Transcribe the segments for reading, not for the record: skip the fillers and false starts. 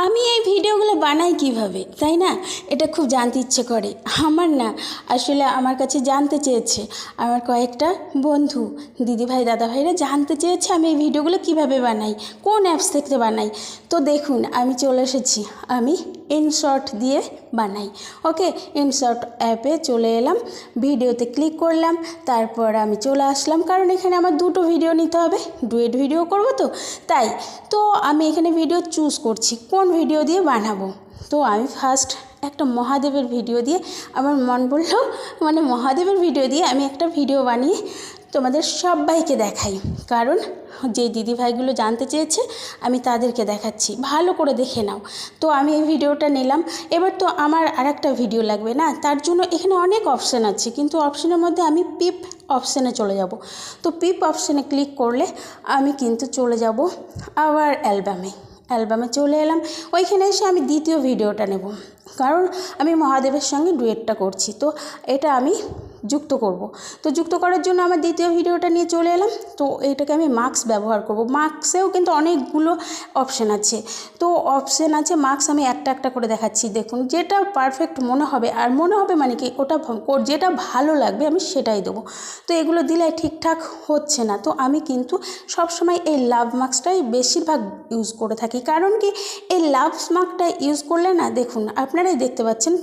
আমি এই ভিডিওগুলো বানাই কিভাবে, তাই না? এটা খুব জানতে ইচ্ছে করে আমার। না আসলে আমার কাছে জানতে চেয়েছে আমার কয়েকটা বন্ধু, দিদিভাই দাদাভাইরা জানতে চেয়েছে আমি এই ভিডিওগুলো কিভাবে বানাই, কোন অ্যাপস থেকে বানাই। তো দেখুন আমি চলে এসেছি, আমি ইনশর্ট দিয়ে বানাই। ওকে, ইনশর্ট অ্যাপে চলে এলাম, ভিডিওতে ক্লিক করলাম, তারপর আমি চলে আসলাম, কারণ এখানে আমার দুটো ভিডিও নিতে হবে, ডুয়েট ভিডিও করব তাই তো আমি এখানে ভিডিও চুজ করছি কোন ভিডিও দিয়ে বানাবো। তো আমি ফার্স্ট একটা মহাদেবের ভিডিও দিয়ে, আমার মন বলল মহাদেবের ভিডিও দিয়ে আমি একটা ভিডিও বানিয়ে তোমাদের সবাইকে দেখাই, কারণ যে দিদিভাইগুলো জানতে চেয়েছে আমি তাদেরকে দেখাচ্ছি, ভালো করে দেখে নাও। তো আমি এই ভিডিওটা নিলাম। এবার তো আমার আরেকটা ভিডিও লাগবে না, তার জন্য এখানে অনেক অপশান আছে, কিন্তু অপশানের মধ্যে আমি পিপ অপশানে চলে যাব। তো পিপ অপশানে ক্লিক করলে আমি কিন্তু চলে যাব আবার অ্যালবামে চলে এলাম। ওইখানে এসে আমি দ্বিতীয় ভিডিওটা নেব, কারণ আমি মহাদেবের সঙ্গে ডুয়েটটা করছি, তো এটা আমি যুক্ত করব। তো যুক্ত করার জন্য আমার দ্বিতীয় ভিডিওটা নিয়ে চলে এলাম। তো এইটাকে আমি মার্কস ব্যবহার করব। মার্কসেও কিন্তু অনেকগুলো অপশান আছে, তো অপশান আছে মার্কস আমি একটা একটা করে দেখাচ্ছি। দেখুন যেটা পারফেক্ট মনে হবে, আর মনে হবে মানে কি ওটা যেটা ভালো লাগবে আমি সেটাই দেবো। তো এগুলো দিলে ঠিকঠাক হচ্ছে না, তো আমি কিন্তু সবসময় এই লাভ মার্কসটাই বেশিরভাগ ইউজ করে থাকি। কারণ কি এই লাভ মার্কটা ইউজ করলে না, দেখুন আপনারাই দেখতে পাচ্ছেন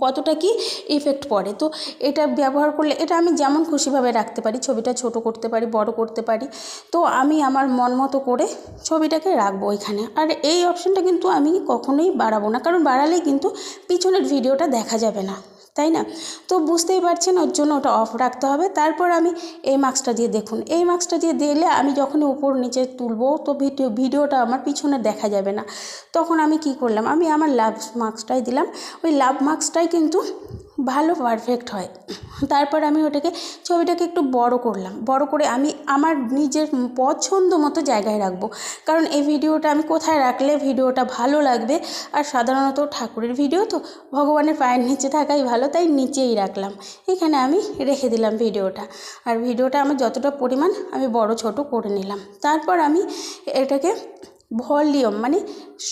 কতটা কি ইফেক্ট পড়ে। তো এটা ব্যবহার করলে এটা আমি যেমন খুশিভাবে রাখতে পারি, ছবিটা ছোট করতে পারি, বড় করতে পারি। তো আমি আমার মন মতো করে ছবিটাকে রাখবো এখানে। আর এই অপশানটা কিন্তু আমি কখনোই বাড়াবো না, কারণ বাড়ালেই কিন্তু পিছনের ভিডিওটা দেখা যাবে না, তাই না? তো বুঝতেই পারছেন, ওর জন্য ওটা অফ রাখতে হবে। তারপর আমি এই মার্কসটা দিয়ে, দেখুন এই মার্কসটা দিয়ে দিলে আমি যখনই উপর নিচে তুলবো তো ভিডিওটা আমার পিছনে দেখা যাবে না। তখন আমি কি করলাম, আমি আমার লাভ মার্কসটাই দিলাম। ওই লাভ মার্কসটাই কিন্তু ভালো পারফেক্ট হয়। তারপর আমি ছবিটাকে একটু বড় করলাম, বড় করে আমি আমার নিজের পছন্দ মতো জায়গায় রাখবো, কারণ এই ভিডিওটা আমি কোথায় রাখলে ভিডিওটা ভালো লাগবে। আর সাধারণত ঠাকুরের ভিডিও তো ভগবানের পায়ের নিচে থাকাই ভালো, তাই নিচেই রাখলাম। এখানে আমি রেখে দিলাম ভিডিওটা। আর ভিডিওটা আমার যতটা পরিমাণ আমি বড় ছোট করে নিলাম। তারপর আমি এটাকে ভলিউম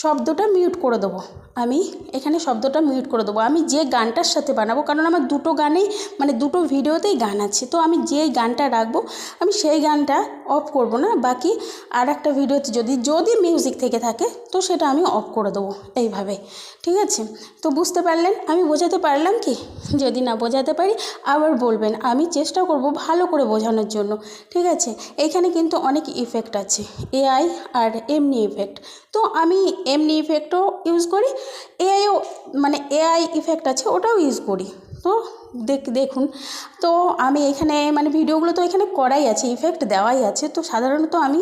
শব্দটা মিউট করে দেবো। আমি এখানে শব্দটা মিউট করে দেবো। আমি যে গানটার সাথে বানাবো, কারণ আমার দুটো গানেই দুটো ভিডিওতেই গান আছে, তো আমি যেই গানটা রাখবো আমি সেই গানটা অফ করব না। বাকি আর একটা ভিডিওতে যদি মিউজিক থেকে থাকে তো সেটা আমি অফ করে দেবো এইভাবে। ঠিক আছে? তো বুঝতে পারলেন? আমি বোঝাতে পারলাম কি? যদি না বোঝাতে পারি আবার বলবেন, আমি চেষ্টা করব ভালো করে বোঝানোর জন্য। ঠিক আছে? এইখানে কিন্তু অনেক ইফেক্ট আছে, এআই আর এমনি ইফেক্ট। তো আমি এমনি ইফেক্টও ইউজ করি, এআইও এআই ইফেক্ট আছে ওটাও ইউজ করি। তো দেখুন, তো আমি এখানে ভিডিওগুলো তো এখানে করাই আছে, ইফেক্ট দেওয়াই আছে, তো সাধারণত আমি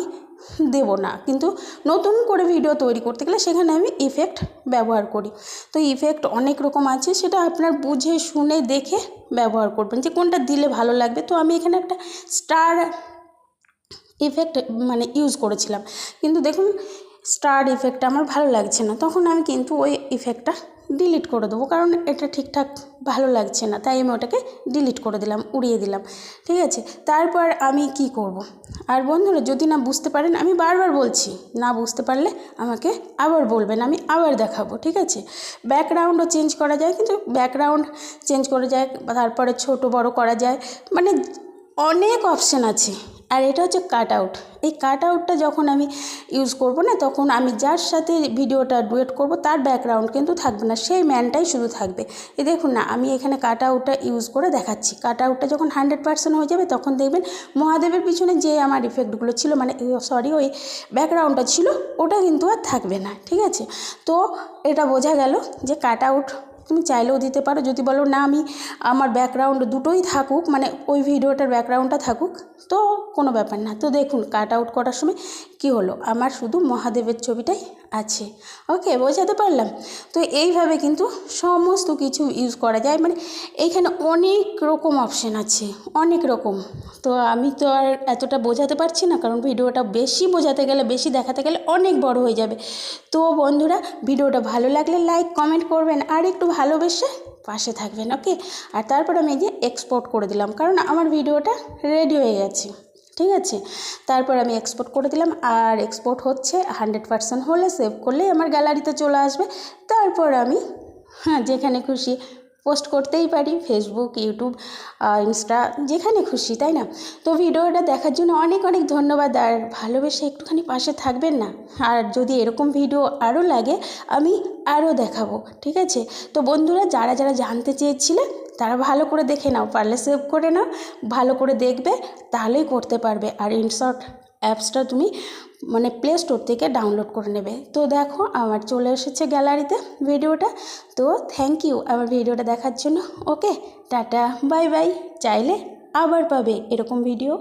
দেব না, কিন্তু নতুন করে ভিডিও তৈরি করতে গেলে সেখানে আমি ইফেক্ট ব্যবহার করি। তো ইফেক্ট অনেক রকম আছে, সেটা আপনার বুঝে শুনে দেখে ব্যবহার করবেন যে কোনটা দিলে ভালো লাগবে। তো আমি এখানে একটা স্টার ইফেক্ট ইউজ করেছিলাম, কিন্তু দেখুন স্টার ইফেক্টটা আমার ভালো লাগছে না, তখন আমি কিন্তু ওই ইফেক্টটা ডিলিট করে দেবো, কারণ এটা ঠিকঠাক ভালো লাগছে না, তাই আমি ওটাকে ডিলিট করে দিলাম, উড়িয়ে দিলাম। ঠিক আছে? তারপর আমি কি করব? আর বন্ধুরা যদি না বুঝতে পারেন, আমি বারবার বলছি, না বুঝতে পারলে আমাকে আবার বলবেন, আমি আবার দেখাবো। ঠিক আছে? ব্যাকগ্রাউন্ডও চেঞ্জ করা যায়, কিন্তু ব্যাকগ্রাউন্ড চেঞ্জ করা যায়, তারপরে ছোট বড় করা যায়, অনেক অপশান আছে। আর এটা হচ্ছে কাট আউট। এই কাট আউটটা যখন আমি ইউজ করব না, তখন আমি যার সাথে ভিডিওটা ডুয়েট করব তার ব্যাকগ্রাউন্ড কিন্তু থাকবে না, সেই ম্যানটাই শুধু থাকবে। এই দেখুন না, আমি এখানে কাট আউটটা ইউজ করে দেখাচ্ছি। কাট আউটটা যখন 100% হয়ে যাবে তখন দেখবেন মহাদেবের পিছনে যে আমার ইফেক্টগুলো ছিল ওই ব্যাকগ্রাউন্ডটা ছিল ওটা কিন্তু আর থাকবে না। ঠিক আছে? তো এটা বোঝা গেল যে কাট আউট তুমি চাইলেও দিতে পারো, যদি বলো না আমি আমার ব্যাকগ্রাউন্ড দুটোই থাকুক, ওই ভিডিওটার ব্যাকগ্রাউন্ডটা থাকুক, তো কোনো ব্যাপার না। তো দেখুন কাট আউট করার সময় কি হলো, আমার শুধু মহাদেবের ছবিটাই আছে। ওকে, বোঝাতে পারলাম? তো এইভাবে কিন্তু সমস্ত কিছু ইউজ করা যায়। এইখানে অনেক রকম অপশান আছে, অনেক রকম। তো আমি তো আর এতটা বোঝাতে পারছি না, কারণ ভিডিওটা বেশি বোঝাতে গেলে, বেশি দেখাতে গেলে অনেক বড় হয়ে যাবে। তো বন্ধুরা, ভিডিওটা ভালো লাগলে লাইক কমেন্ট করবেন, আর একটু ভালোবেসে পাশে থাকবেন। ওকে, আর তারপর আমি এই যে এক্সপোর্ট করে দিলাম, কারণ আমার ভিডিওটা রেডি হয়ে গেছে। ঠিক আছে। তারপর আমি এক্সপোর্ট করে দিলাম, আর এক্সপোর্ট হচ্ছে 100% হলে সেভ করলেই আমার গ্যালারিতে চলে আসবে। তারপর আমি যেখানে খুশি পোস্ট করতেই পারি, ফেসবুক, ইউটিউব, ইনস্টা, যেখানে খুশি, তাই না? তো ভিডিওটা দেখার জন্য অনেক অনেক ধন্যবাদ, আর ভালোবেসে একটুখানি পাশে থাকবেন না। আর যদি এরকম ভিডিও আরও লাগে আমি আরও দেখাবো, ঠিক আছে? তো বন্ধুরা, যারা যারা জানতে চেয়েছিলে তারা ভালো করে দেখে নাও, পারলে সেভ করে নাও, ভালো করে দেখবে, তাহলেই করতে পারবে। আর ইনশর্ট অ্যাপসটা তুমি প্লে স্টোর থেকে ডাউনলোড করে নেবে। তো দেখো আমার চলে এসেছে গ্যালারিতে ভিডিওটা। তো থ্যাংক ইউ আমার ভিডিওটা দেখার জন্য। ওকে, টাটা, বাই বাই। চাইলে আবার পাবে এরকম ভিডিও।